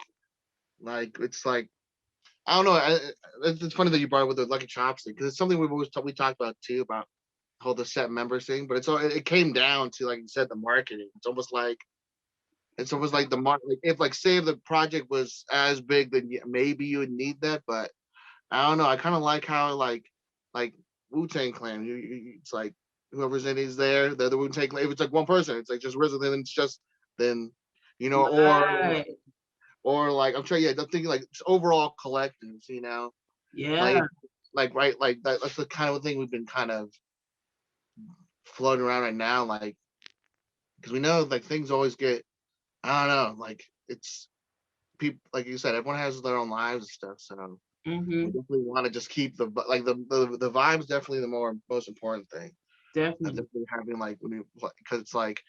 it's like I don't know. It's funny that you brought it with the Lucky Chopstick because it's something we talked about too about whole the set member thing. But it came down to like you said the marketing. It's almost like like if the project was as big, then maybe you would need that. But I don't know. I kind of like how like Wu-Tang Clan. It's like whoever's in is there. They're the Wu-Tang Clan. If it's like one person, it's like just RZA. Then it's just then Right. or like I'm trying. Yeah, I'm thinking like overall collectives. Yeah. That's the kind of thing we've been kind of floating around right now. Like because we know like things always get. I don't know. Like it's people like you said. Everyone has their own lives and stuff. So. We definitely want to just keep the the vibe's definitely the most important thing. Definitely having like because it's like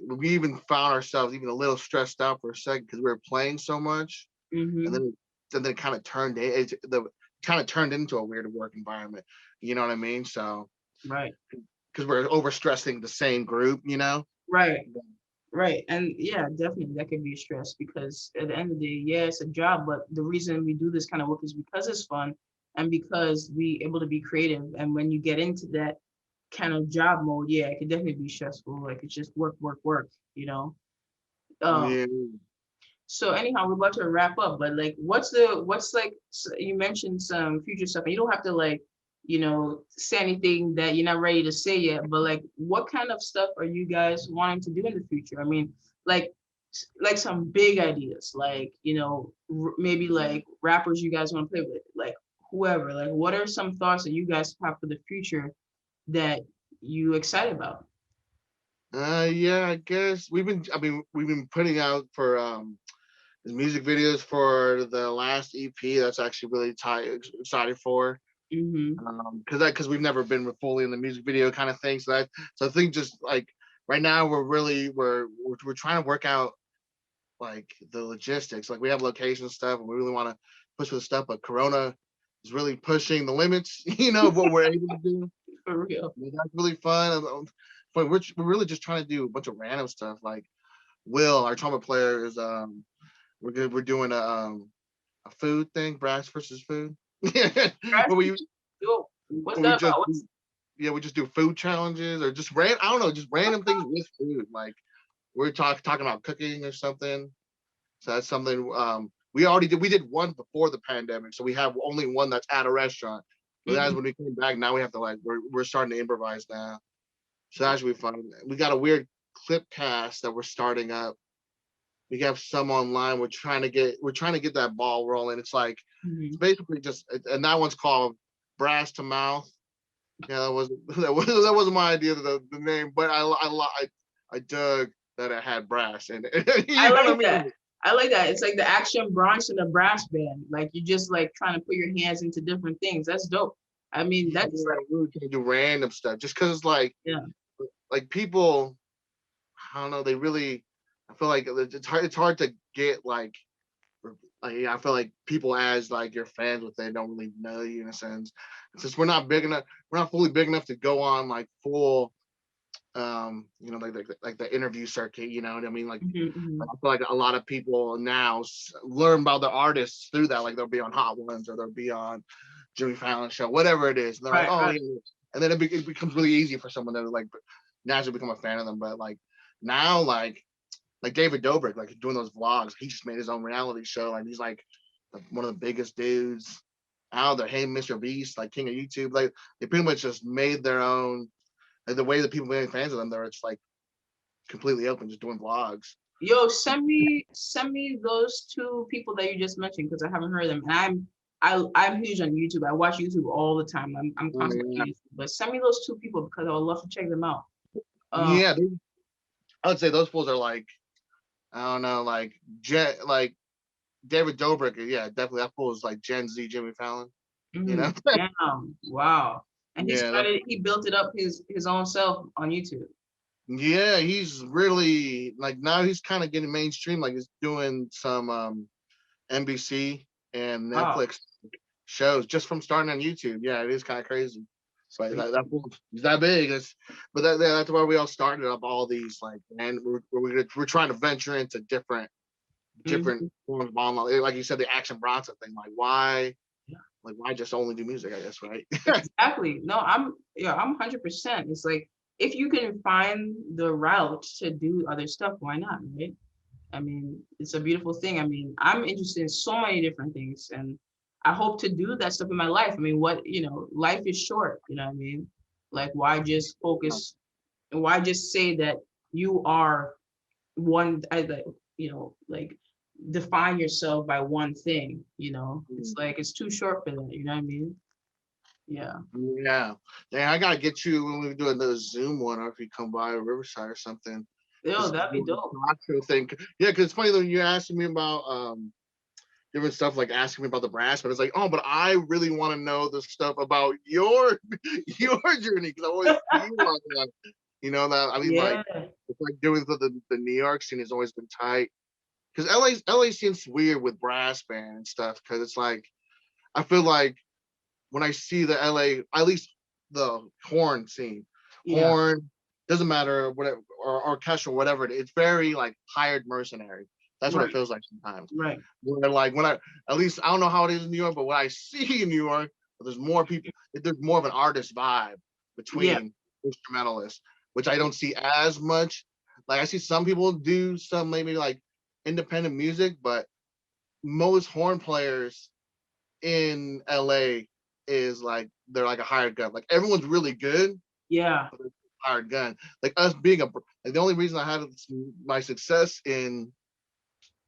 we even found ourselves even a little stressed out for a second because we were playing so much, and then it kind of turned into a weird work environment. You know what I mean? So right, because we're overstressing the same group. Right. Right. And yeah, definitely that could be stress because at the end of the day, yeah, it's a job, but the reason we do this kind of work is because it's fun and because we able to be creative. And when you get into that kind of job mode, yeah, it could definitely be stressful. Like it's just work, work, work. Yeah. So anyhow, we're about to wrap up, but like what's like you mentioned some future stuff and you don't have to like, say anything that you're not ready to say yet, but like what kind of stuff are you guys wanting to do in the future? I mean, like some big ideas, like, maybe like rappers you guys want to play with, like whoever, like what are some thoughts that you guys have for the future that you excited about? Yeah, I guess we've been putting out for the music videos for the last EP. That's actually really excited for. Because we've never been fully in the music video kind of thing. So I think just like right now we're trying to work out like the logistics. Like we have location stuff and we really want to push with stuff, but Corona is really pushing the limits, of what we're able to do. For real. That's really fun. But we're really just trying to do a bunch of random stuff. Like Will, our trumpet player, is we're doing a food thing, brass versus food. but we What's but we that just about? we just do food challenges or just I don't know, just random things with food. Like we're talking about cooking or something. So that's something we did one before the pandemic, so we have only one that's at a restaurant. But that's when we came back. Now we have to we're starting to improvise now. So that should be fun. We got a weird clip casts that we're starting up. We have some online. We're trying to get that ball rolling. It's like it's basically just, and that one's called Brass to Mouth. Yeah, that wasn't my idea of the name, but I dug that it had brass in it. I like that. I like that. It's like the Action Bronson and a brass band. Like you just like trying to put your hands into different things. That's dope. I mean, that's like really can do random stuff just because like people, I don't know, they really, I feel like it's hard to get like I feel like people as like your fans with they don't really know you in a sense. Since we're not fully big enough to go on like full like the interview circuit, you know what I mean? Like I feel like a lot of people now learn about the artists through that, like they'll be on Hot Ones or they'll be on Jimmy Fallon show, whatever it is. And they're like, oh, yeah. And then it becomes really easy for someone to like naturally become a fan of them. But like now, like David Dobrik, like doing those vlogs, he just made his own reality show, and he's like one of the biggest dudes out there. Hey, Mr. Beast, like king of YouTube, like they pretty much just made their own. Like the way that people became fans of them, they're just like completely open, just doing vlogs. Yo, send me those two people that you just mentioned because I haven't heard them. And I'm huge on YouTube. I watch YouTube all the time. I'm constantly on YouTube. But send me those two people because I would love to check them out. I would say those fools are like, I don't know, like David Dobrik. Yeah, definitely that fool is like Gen Z Jimmy Fallon. You know? Damn, wow. And he built it up his own self on YouTube. Yeah, he's really like now he's kind of getting mainstream. Like he's doing some NBC and Netflix shows just from starting on YouTube. Yeah, it is kind of crazy. But he's that big. That's where we all started up all these like, and we're trying to venture into different forms of online. Like you said, the Action Bronson thing. Like why just only do music? I guess, right? Exactly. No, I'm 100%. It's like if you can find the route to do other stuff, why not, right? I mean, it's a beautiful thing. I mean, I'm interested in so many different things, and I hope to do that stuff in my life. I mean, life is short, you know what I mean? Like, why just focus, and why just say that you are one, like define yourself by one thing, It's like, it's too short for that, you know what I mean? Yeah. I gotta get you when we do another Zoom one, or if you come by Riverside or something. Yo, that'd be dope. Thing. Yeah, because it's funny though, you're asking me about different stuff, like asking me about the brass, but it's like, oh, but I really want to know the stuff about your journey, because I always feel like that. You know that I mean, like it's like doing the New York scene has always been tight, because LA seems weird with brass band and stuff, because it's like I feel like when I see the LA, at least the horn scene, horn doesn't matter whatever, or orchestral, whatever it is, it's very like hired mercenary. That's what it feels like sometimes. Right. Where like at least I don't know how it is in New York, but what I see in New York, there's more people. There's more of an artist vibe between instrumentalists, which I don't see as much. Like I see some people do some maybe like independent music, but most horn players in LA is like they're like a hired gun. Like everyone's really good. Yeah. But it's a hired gun. Like us being like the only reason I had my success in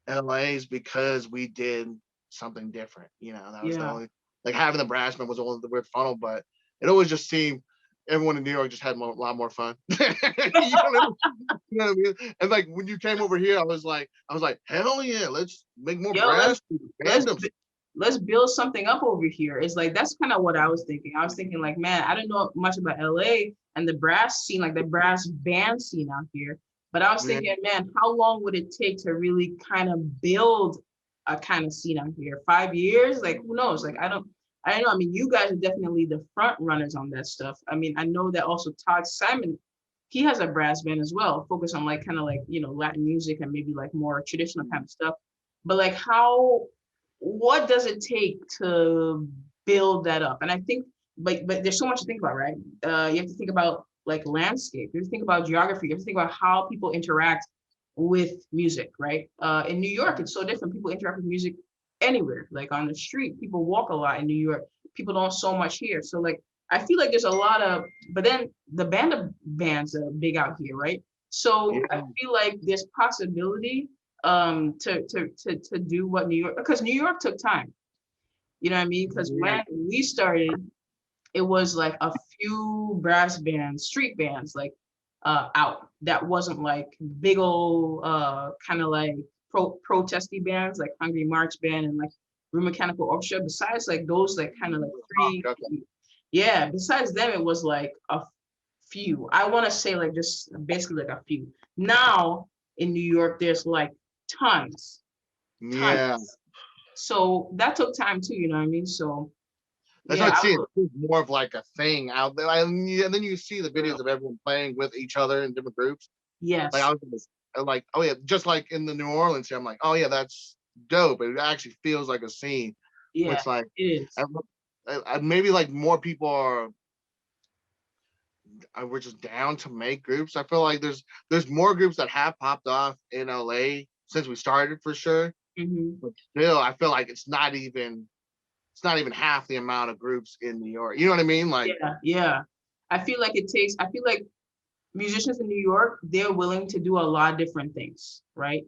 LA is because we did something different. That was the only, like having the brass band was only the weird funnel, but it always just seemed everyone in New York just had a lot more fun. You know what I mean? And like when you came over here, I was like, hell yeah, let's make more brass. Let's build something up over here. It's like that's kind of what I was thinking. I was thinking like, man, I don't know much about LA and the brass scene, like the brass band scene out here. But I was thinking, man, how long would it take to really kind of build a kind of scene out here? 5 years? Like, who knows? Like, I don't know. I mean, you guys are definitely the front runners on that stuff. I mean, I know that also Todd Simon, he has a brass band as well, focused on like kind of like, Latin music and maybe like more traditional kind of stuff. But like what does it take to build that up? And I think, but there's so much to think about, right? You have to think about like landscape. You have to think about geography. You have to think about how people interact with music, right? In New York, it's so different. People interact with music anywhere, like on the street. People walk a lot in New York. People don't so much here. So like, I feel like there's a lot of, but then the bands are big out here, right? So Yeah. I feel like there's possibility to do what New York, because New York took time. You know what I mean? Because when we started, it was like a few brass bands, street bands, like out. That wasn't like big old kind of like protesty bands like Hungry March Band and like Room Mechanical Orchestra. Besides like those like kind of like three, yeah. Besides them, it was like a few. I want to say like just basically like a few. Now in New York, there's like tons, tons. Yeah. So that took time too, you know what I mean? So That's yeah, what I see. It's more of like a thing out there, and then you see the videos real. of everyone playing with each other in different groups. Like Yes, I was like, oh yeah, just like in the New Orleans here, I'm like, oh yeah, that's dope. It actually feels like a scene. yeah, Which like, it is. maybe like more people we're just down to make groups. I feel like there's more groups that have popped off in LA since we started for sure. Mm-hmm. But still, I feel like it's not even half the amount of groups in New York. You know what I mean? Like, Yeah, yeah. I feel like musicians in New York, they're willing to do a lot of different things, right?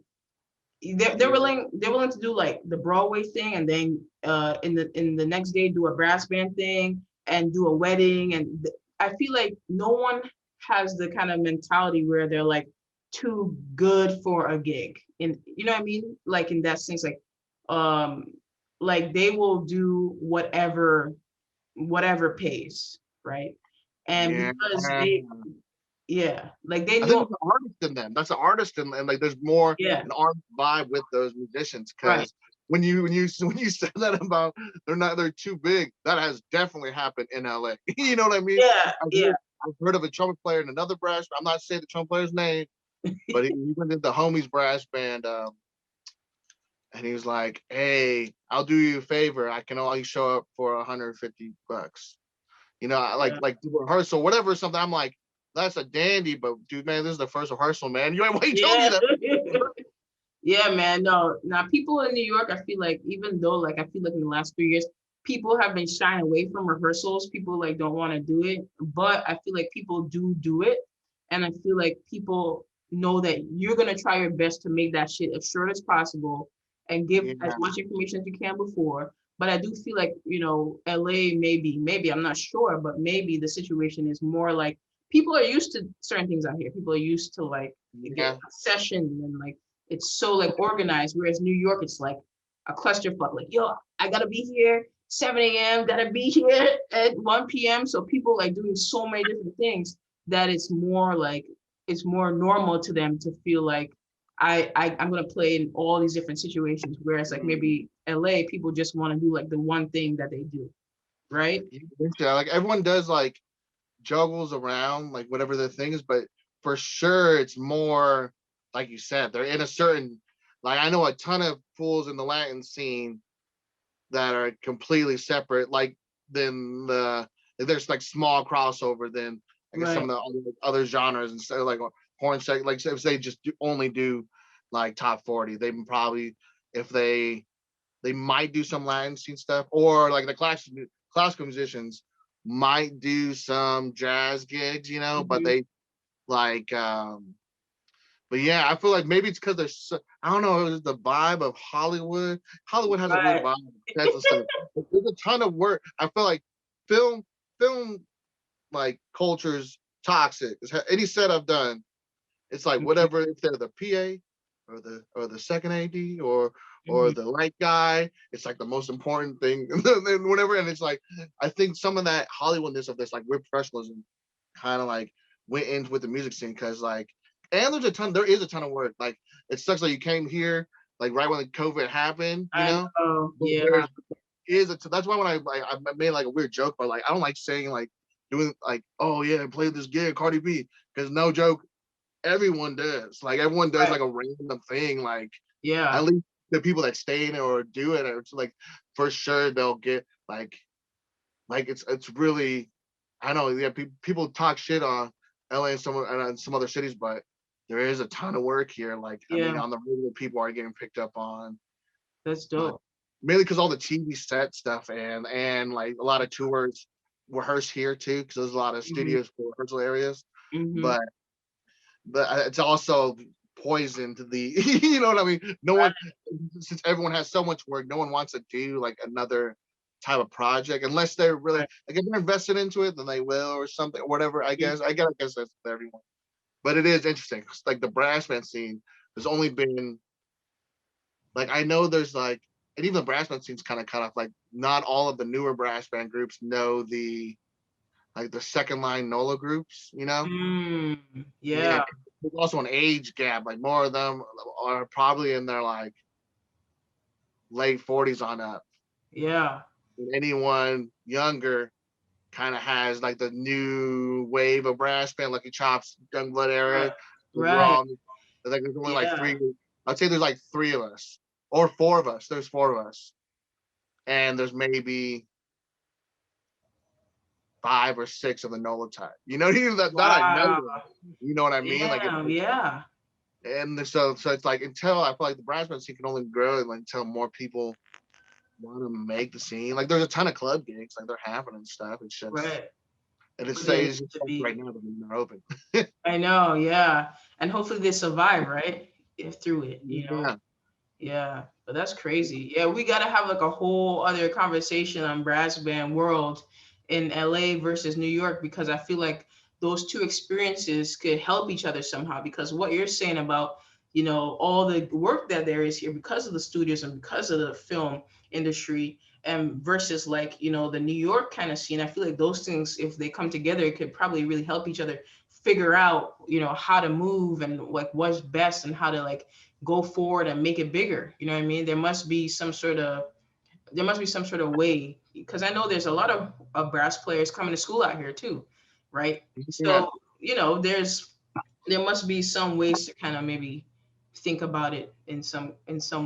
They're willing to do like the Broadway thing, and then in the next day do a brass band thing and do a wedding. And I feel like no one has the kind of mentality where they're like too good for a gig. And you know what I mean? Like in that sense, um like they will do whatever pays, right? And yeah. because they, yeah, like they I think know, it's an artist in them. That's an artist in them. Like there's more yeah, an art vibe with those musicians. right, Because when you said that about they're too big, that has definitely happened in LA. You know what I mean? yeah, I've yeah, heard, I've heard of a trumpet player in another brass. I'm not saying the trumpet player's name, but he went to the homies brass band. And he was like, "Hey, I'll do you a favor. I can only show up for $150. yeah, Like the rehearsal, whatever, something." I'm like, "That's a dandy, but dude, man, this is the first rehearsal, man. You ain't why you told me yeah. that." Yeah, man. No, now people in New York, I feel like even though like I feel like in the last 3 years, people have been shying away from rehearsals. People like don't want to do it, but I feel like people do it, and I feel like people know that you're gonna try your best to make that shit as short as possible and give Yeah, as much information as you can before. But I do feel like LA maybe I'm not sure, but maybe the situation is more like people are used to certain things out here. People are used to like get yeah, a session and like it's so like organized, whereas New York, it's like a clusterfuck. Like, yo, I gotta be here 7 a.m., gotta be here at 1 p.m. So people like doing so many different things that it's more normal to them to feel like I'm gonna play in all these different situations. Whereas like maybe LA, people just want to do like the one thing that they do, right? yeah. Like everyone does like juggles around like whatever the thing is, but for sure it's more like you said. They're in a certain like I know a ton of fools in the Latin scene that are completely separate. Like then there's like small crossover than I guess some Right. of the other genres instead of like horn section. Like if they just only do like top 40, they probably if they might do some Latin scene stuff or like the classical musicians might do some jazz gigs, but Mhm. they like but yeah, I feel like maybe it's because there's I don't know, it's the vibe of Hollywood. Hollywood has a weird Right. vibe. There's a ton of work. I feel like film like culture's toxic. Any set I've done, it's like Mhm. whatever if they're the PA or the second AD or Mhm. the light guy, it's like the most important thing and whatever. And it's like I think some of that Hollywoodness of this like weird professionalism kind of like went in with the music scene because like and there is a ton of work. Like it sucks like you came here like right when the COVID happened, I know. but Yeah. there's is it that's why when I made like a weird joke, but like I don't like saying like doing like oh yeah I played this gig CardiB because no joke everyone does like everyone does Right. like a random thing like Yeah. at least the people that stay in it or do it or it's like for sure they'll get like it's really I know yeah people talk shit on LA and some other cities but there is a ton of work here like I mean Yeah. on the radio people are getting picked up on That's but dope. mainly because all the TV set stuff and like a lot of tours rehearse here too because there's a lot of Mhm. studios for rehearsal areas Mhm. but it's also poison to the you know what I mean? No one, since everyone has so much work, no one wants to do like another type of project unless they're really like if they're invested into it, then they will or something or whatever. I guess that's for everyone. But it is interesting. Like the brass band scene, there's only been like I know there's like and even the brass band scene's kind of cut off. Like not all of the newer brass band groups know the like the second line NOLA groups, you know? Yeah. There's also an age gap. Like more of them are probably in their like late 40s on up. Yeah. And anyone younger kind of has like the new wave of brass band, Lucky Chops, Youngblood era. Right. Like there's only like three. I'd say there's like three of us or four of us. There's four of us, and there's maybe 5 or 6 of the NOLA type. You know, I know. You know what I mean? Yeah. And so it's like until I feel like the brass band scene can only grow until more people want to make the scene. Like there's a ton of club gigs, like they're happening and stuff. It's just and it's just right now they're open. I know, yeah. And hopefully they survive, right? Through it, you know. Yeah. But that's crazy. Yeah, we gotta have like a whole other conversation on brass band world in LA versus New York, because I feel like those two experiences could help each other somehow, because what you're saying about, you know, all the work that there is here because of the studios and because of the film industry, and versus like, you know, the New York kind of scene, I feel like those things, if they come together, it could probably really help each other figure out, you know, how to move and like what's best and how to like go forward and make it bigger. You know what I mean? There must be some sort of way, because I know there's a lot of brass players coming to school out here too, right? So, you know, there must be some ways to kind of maybe think about it in some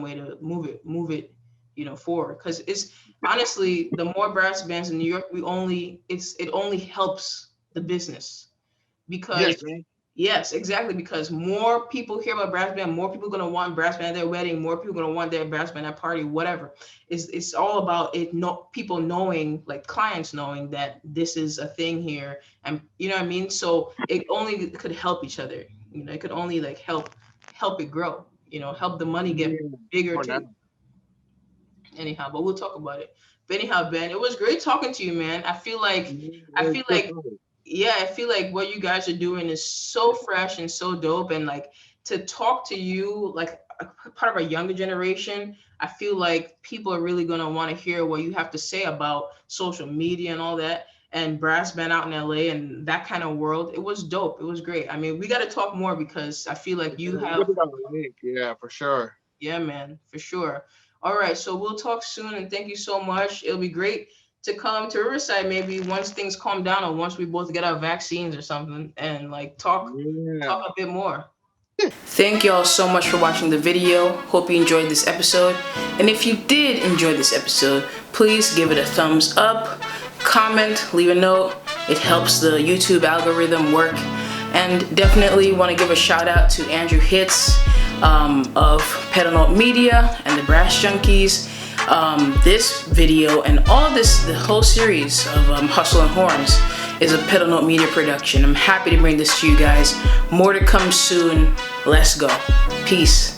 way to move it, you know, forward. Because it's honestly, the more brass bands in New York, it only helps the business, because yes, exactly, because more people hear about brass band, more people are gonna want brass band at their wedding, more people are gonna want their brass band at party, whatever. It's all about it. People knowing, like clients knowing that this is a thing here, and you know what I mean. So it only could help each other. You know, it could only like help it grow. You know, help the money get bigger too. Anyhow, but we'll talk about it. But anyhow, Ben, it was great talking to you, man. I feel like yeah, I feel like what you guys are doing is so fresh and so dope. And like to talk to you, like a part of a younger generation, I feel like people are really going to want to hear what you have to say about social media and all that, and brass band out in LA and that kind of world. It was dope. It was great. I mean, we got to talk more, because I feel like you have. Yeah, for sure. Yeah, man, for sure. All right. So we'll talk soon, and thank you so much. It'll be great to come to Riverside maybe once things calm down, or once we both get our vaccines or something, and like talk a bit more. Thank y'all so much for watching the video. Hope you enjoyed this episode. And if you did enjoy this episode, please give it a thumbs up, comment, leave a note. It helps the YouTube algorithm work. And definitely want to give a shout out to Andrew Hitz of Pedal Note Media and the Brass Junkies. This video and the whole series of Hustle and Horns is a Pedal Note Media production. I'm happy to bring this to you guys. More to come soon. Let's go. Peace.